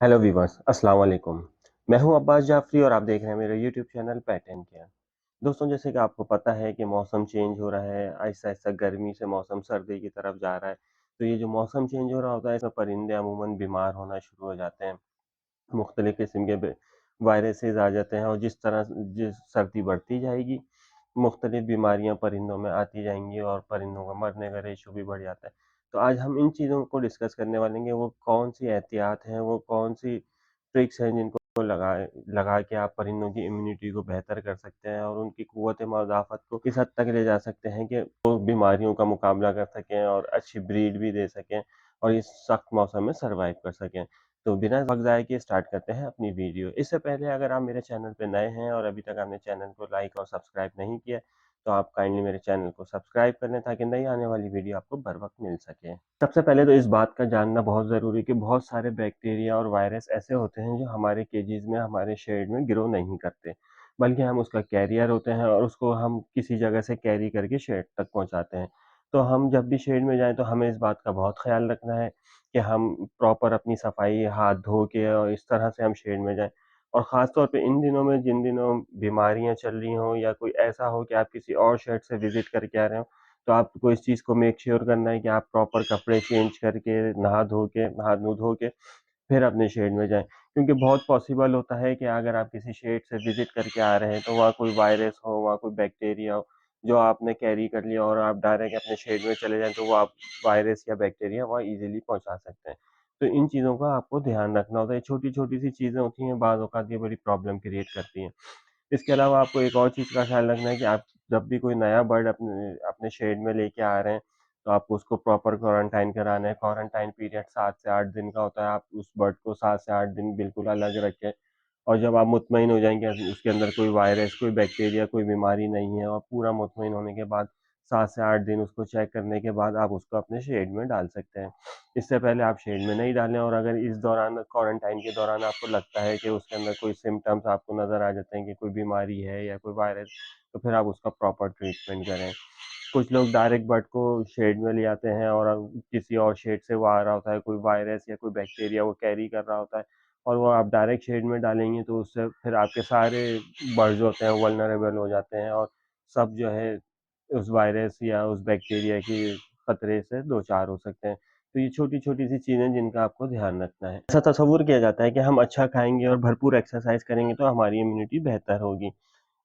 Hello viewers, अस्सलाम वालेकुम। मैं हूं अब्बास जाफरी और आप देख रहे हैं मेरा YouTube channel pet and care. दोस्तों, जैसे कि आपको पता है कि मौसम चेंज हो रहा है, आहिस्ता-आहिस्ता गर्मी से मौसम सर्दी की तरफ जा रहा है। तो ये जो मौसम चेंज हो रहा होता है, इसमें परिंदे अमूमन बीमार होना शुरू हो जाते हैं। मुख्तलिफ़ किस्म के वायरसेस आ जाते हैं और जिस सर्दी बढ़ती जाएगी, मुख्तलिफ़ बीमारियाँ परिंदों में आती जाएँगी और परिंदों का मरने का रेशो भी बढ़ जाता है। तो आज हम इन चीज़ों को डिस्कस करने वाले हैं, वो कौन-सी एहतियात हैं, वो कौन-सी ट्रिक्स हैं जिनको लगा के आप परिंदों की इम्यूनिटी को बेहतर कर सकते हैं और उनकी क़ुव्वत-ए-मुदाफ़त को इस हद तक ले जा सकते हैं कि वो बीमारियों का मुकाबला कर सकें और अच्छी ब्रीड भी दे सकें और इस सख्त मौसम में सर्वाइव कर सकें। तो बिना वक़्त ज़ाया किए स्टार्ट करते हैं अपनी वीडियो। इससे पहले अगर आप मेरे चैनल पे नए हैं और अभी तक आपने चैनल को लाइक और सब्सक्राइब नहीं किया, तो आप काइंडली मेरे चैनल को सब्सक्राइब कर लें ताकि नई आने वाली वीडियो आपको बर वक़्त मिल सके। सबसे पहले तो इस बात का जानना बहुत ज़रूरी है कि बहुत सारे बैक्टीरिया और वायरस ऐसे होते हैं जो हमारे केजेज़ में, हमारे शेड में ग्रो नहीं करते, बल्कि हम उसका कैरियर होते हैं और उसको हम किसी जगह से कैरी करके शेड तक पहुँचाते हैं। तो हम जब भी शेड में जाएँ तो हमें इस बात का बहुत ख़्याल रखना है कि हम प्रॉपर अपनी सफाई हाथ धो के और इस तरह से हम शेड में जाएँ। और ख़ास तौर पे इन दिनों में जिन दिनों बीमारियाँ चल रही हों या कोई ऐसा हो कि आप किसी और शेड से विज़िट करके आ रहे हो, तो आपको इस चीज़ को मेक श्योर करना है कि आप प्रॉपर कपड़े चेंज करके, हाथ-मुँह धो के फिर अपने शेड में जाएँ। क्योंकि बहुत पॉसिबल होता है कि अगर आप किसी शेड से विज़िट करके आ रहे हैं, तो वहाँ कोई वायरस हो, वहाँ कोई बैक्टीरिया हो, जो आपने कैरी कर लिया और आप डायरेक्ट अपने शेड में चले जाएँ, तो वो आप वायरस या बैक्टीरिया वहाँ ईज़िली पहुँचा सकते हैं। तो इन चीज़ों का आपको ध्यान रखना होता है। छोटी-छोटी सी चीज़ें होती हैं, बाज़ औक़ात ये बड़ी प्रॉब्लम क्रिएट करती हैं। इसके अलावा आपको एक और चीज़ का ख़्याल रखना है कि आप जब भी कोई नया बर्ड अपने अपने शेड में लेके आ रहे हैं, तो आपको उसको प्रॉपर क्वारंटाइन कराना है। क्वारंटाइन पीरियड 7 से 8 दिन का होता है। आप उस बर्ड को 7 से 8 दिन बिल्कुल अलग रखें और जब आप मुतमईन हो जाएँगे उसके अंदर कोई वायरस, कोई बैक्टीरिया, कोई बीमारी नहीं है और पूरा मुतमईन होने के बाद 7 से 8 दिन उसको चेक करने के बाद आप उसको अपने शेड में डाल सकते हैं। इससे पहले आप शेड में नहीं डालें और अगर इस दौरान क्वारंटाइन के दौरान आपको लगता है कि उसके अंदर कोई सिम्पटम्स आपको नज़र आ जाते हैं कि कोई बीमारी है या कोई वायरस, तो फिर आप उसका प्रॉपर ट्रीटमेंट करें। कुछ लोग डायरेक्ट बर्ड को शेड में ले आते हैं और किसी और शेड से वो आ रहा होता है, कोई वायरस या कोई बैक्टीरिया वो कैरी कर रहा होता है और वो आप डायरेक्ट शेड में डालेंगे तो उससे फिर आपके सारे बर्ड्स जो होते हैं वल्नरेबल हो जाते हैं और सब जो है उस वायरस या उस बैक्टीरिया की खतरे से दो-चार हो सकते हैं। तो ये छोटी-छोटी सी चीज़ें जिनका आपको ध्यान रखना है। ऐसा तस्वुर किया जाता है कि हम अच्छा खाएँगे और भरपूर एक्सरसाइज़ करेंगे तो हमारी इम्यूनिटी बेहतर होगी।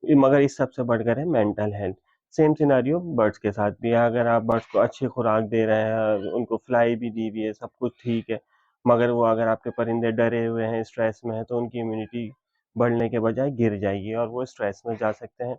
मगर इस सबसे बढ़कर है mental health. Same scenario birds के साथ भी है, अगर आप बर्ड्स को अच्छी खुराक दे रहे हैं, उनको फ्लाई भी दी हुई है, सब कुछ ठीक है, मगर वो अगर आपके परिंदे डरे हुए हैं, स्ट्रेस में हैं, तो उनकी इम्यूनिटी बढ़ने के बजाय गिर जाएगी और वो स्ट्रेस में जा सकते हैं।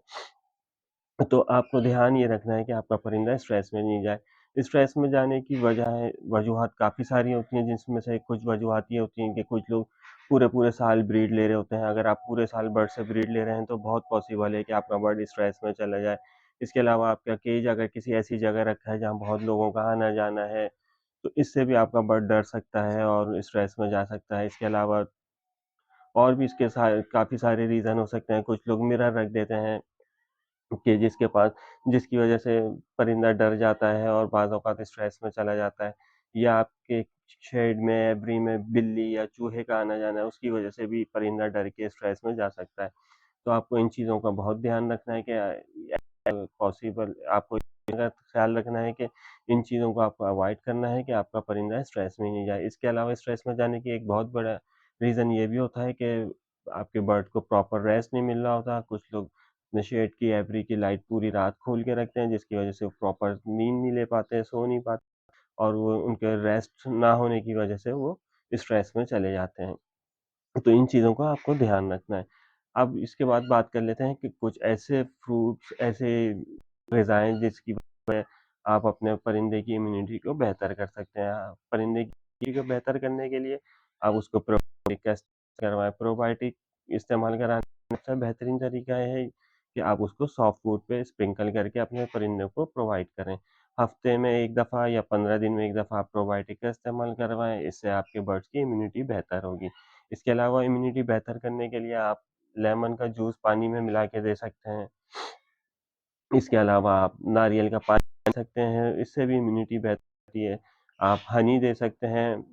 तो आपको ध्यान ये रखना है कि आपका परिंदा स्ट्रेस में नहीं जाए। स्ट्रेस में जाने की वजूहात काफ़ी सारी होती हैं, जिसमें से कुछ वजूहात ये होती हैं कि कुछ लोग पूरे-पूरे साल ब्रीड ले रहे होते हैं। अगर आप पूरे साल बर्ड से ब्रीड ले रहे हैं, तो बहुत पॉसिबल है कि आपका बर्ड स्ट्रेस में चला जाए। इसके अलावा आपका केज अगर किसी ऐसी जगह रखा है, जहाँ बहुत लोगों का आना-जाना है, तो इससे भी आपका बर्ड डर सकता है और स्ट्रेस में जा सकता है। इसके अलावा और भी इसके काफ़ी सारे रीज़न हो सकते हैं। कुछ लोग मिरर रख देते हैं केजेस के पास, जिसकी वजह से परिंदा डर जाता है और बाज़ औक़ात स्ट्रेस में चला जाता है। या आपके शेड में, एब्री में बिल्ली या चूहे का आना-जाना है, उसकी वजह से भी परिंदा डर के स्ट्रेस में जा सकता है। तो आपको इन चीज़ों का बहुत ध्यान रखना है कि पॉसिबल आपको इसका ख़्याल रखना है कि इन चीज़ों को आपको अवॉइड करना है कि आपका परिंदा स्ट्रेस में नहीं जाए। इसके अलावा स्ट्रेस में जाने की एक बहुत बड़ा रीज़न ये भी होता है कि आपके बर्ड को प्रॉपर रेस्ट नहीं मिल रहा होता। कुछ लोग अपने शेड की, एब्री की लाइट पूरी रात खोल के रखते हैं, जिसकी वजह से वो प्रॉपर नींद नहीं ले पाते, सो नहीं पाते और वो उनके रेस्ट ना होने की वजह से वो स्ट्रेस में चले जाते हैं। तो इन चीज़ों का आपको ध्यान रखना है। अब इसके बाद बात कर लेते हैं कि कुछ ऐसे फ्रूट्स, ऐसे ग़िज़ाएँ जिसकी वजह आप अपने परिंदे की इम्यूनिटी को बेहतर कर सकते हैं। परिंदे की को बेहतर करने के लिए आप उसको प्रोबायोटिक का करवाएँ। प्रोबायोटिक इस्तेमाल कराने का सबसे बेहतरीन तरीका ये है कि आप उसको सॉफ्ट फूड पे स्प्रिंकल करके अपने परिंदे को प्रोवाइड करें। हफ़्ते में 1 दफ़ा या 15 दिन में 1 दफ़ा आप प्रोबायोटिक का इस्तेमाल करवाएँ, इससे आपके बर्ड्स की इम्यूनिटी बेहतर होगी। इसके अलावा इम्यूनिटी बेहतर करने के लिए आप लेमन का जूस पानी में मिला के दे सकते हैं। इसके अलावा आप नारियल का पानी दे सकते हैं, इससे भी इम्यूनिटी बेहतर होती है। आप हनी दे सकते हैं,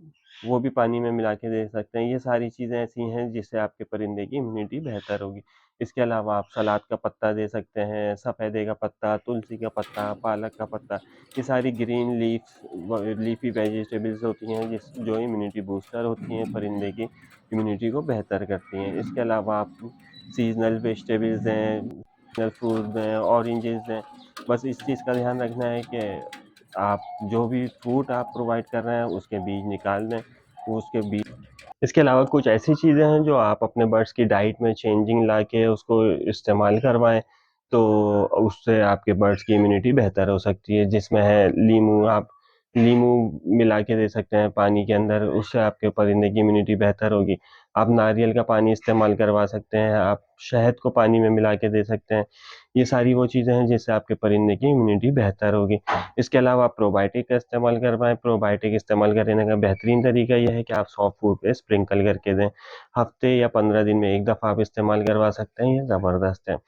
वो भी पानी में मिला के दे सकते हैं। ये सारी चीज़ें ऐसी हैं जिससे आपके परिंदे की इम्यूनिटी बेहतर होगी। इसके अलावा आप सलाद का पत्ता दे सकते हैं, सफ़ेदे का पत्ता, तुलसी का पत्ता, पालक का पत्ता, ये सारी ग्रीन लीफ़ी वेजिटेबल्स होती हैं जो इम्यूनिटी बूस्टर होती हैं, परिंदे की इम्यूनिटी को बेहतर करती हैं। इसके अलावा आप सीज़नल वेजिटेबल्स दें, सीज़नल फ्रूट दें, ऑरेंजेस दें। बस इस चीज़ का ध्यान रखना है कि आप जो भी फ्रूट आप प्रोवाइड कर रहे हैं उसके बीज निकाल दें, वो उसके बीज इसके अलावा कुछ ऐसी चीज़ें हैं जो आप अपने बर्ड्स की डाइट में चेंजिंग लाके उसको इस्तेमाल करवाएँ, तो उससे आपके बर्ड्स की इम्यूनिटी बेहतर हो सकती है। जिसमें है लीमू, आप लीमू मिला के दे सकते हैं पानी के अंदर, उससे आपके परिंदे की इम्यूनिटी बेहतर होगी। आप नारियल का पानी इस्तेमाल करवा सकते हैं, आप शहद को पानी में मिला के दे सकते हैं। ये सारी वो चीज़ें हैं जिससे आपके परिंदे की इम्यूनिटी बेहतर होगी। इसके अलावा आप प्रोबायोटिक का इस्तेमाल करवाएँ, प्रोबायोटिक इस्तेमाल करने का बेहतरीन तरीका ये है कि आप सॉफ्ट फूड पे स्प्रिंकल करके दें। हफ़्ते या 15 दिन में 1 दफ़ा आप इस्तेमाल करवा सकते हैं, ये ज़बरदस्त है।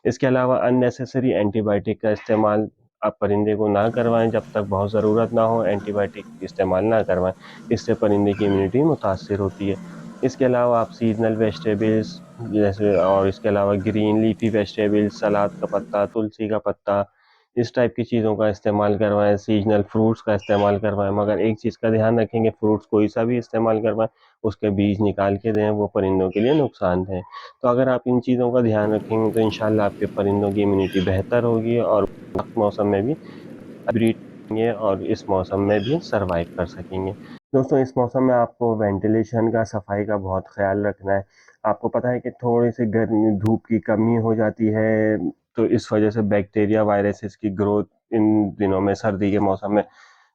इसके अलावा अननेसेसरी एंटीबायोटिक का इस्तेमाल आप परिंदे को ना करवाएँ, जब तक बहुत ज़रूरत ना हो एंटीबायोटिक इस्तेमाल ना करवाएँ, इससे परिंदे की इम्यूनिटी मुतासिर होती है। इसके अलावा आप सीज़नल वेजिटेबल्स जैसे और इसके अलावा ग्रीन लीफ़ी वेजिटेबल्स, सलाद का पत्ता, तुलसी का पत्ता, इस टाइप की चीज़ों का इस्तेमाल करवाएँ, सीज़नल फ्रूट्स का इस्तेमाल करवाएँ, मगर एक चीज़ का ध्यान रखेंगे फ्रूट्स कोई-सा भी इस्तेमाल करवाएँ, उसके बीज निकाल के दें, वो परिंदों के लिए नुकसानदेह है। तो अगर आप इन चीज़ों का ध्यान रखेंगे तो इंशाअल्लाह आपके परिंदों की इम्यूनिटी बेहतर होगी और वक़्त मौसम में भी ब्रीड करेंगे और इस मौसम में भी सर्वाइव कर सकेंगे। दोस्तों इस मौसम में आपको वेंटिलेशन का, सफाई का बहुत ख़्याल रखना है। आपको पता है कि थोड़ी-सी गर्मी धूप की कमी हो जाती है, तो इस वज़ह से बैक्टीरिया, वायरसेस की ग्रोथ इन दिनों में सर्दी के मौसम में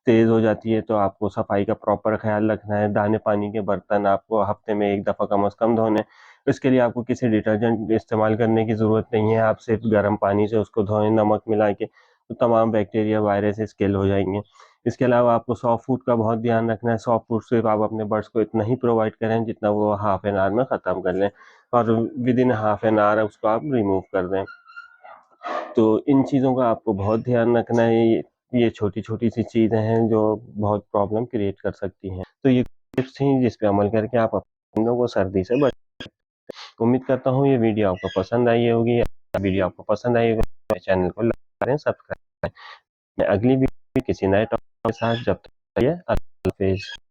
तेज़ हो जाती है, तो आपको सफाई का प्रॉपर ख़्याल रखना है। दाने-पानी के बर्तन आपको हफ़्ते में 1 दफ़ा कम से कम धोने हैं। इसके लिए आपको किसी डिटर्जेंट इस्तेमाल करने की ज़रूरत नहीं है, आप सिर्फ़ गर्म पानी से उसको धोएँ नमक मिला के, तो तमाम बैक्टीरिया, वायरसेस किल हो जाएँगे। इसके अलावा आपको सॉफ्ट फूड का बहुत ध्यान रखना है, सॉफ्ट फूड सिर्फ़ आप अपने बर्ड्स को इतना ही प्रोवाइड करें जितना वो हाफ एन आवर में ख़त्म कर लें और विदिन हाफ एन आवर उसको आप रिमूव कर दें। तो इन चीज़ों का आपको बहुत ध्यान रखना है, ये छोटी-छोटी सी चीज़ें हैं जो बहुत प्रॉब्लम क्रिएट कर सकती हैं। तो ये टिप्स थी जिस पे अमल करके आप अपने परिंदों को सर्दी से बच उम्मीद करता हूँ ये वीडियो आपको पसंद आई होगी। वीडियो आपको पसंद आई होगी तो चैनल को लाइक करें, सब्सक्राइब करें। मैं अगली वीडियो किसी नए टॉपिक के साथ जब तक के लिए अल्लाह हाफ़िज़।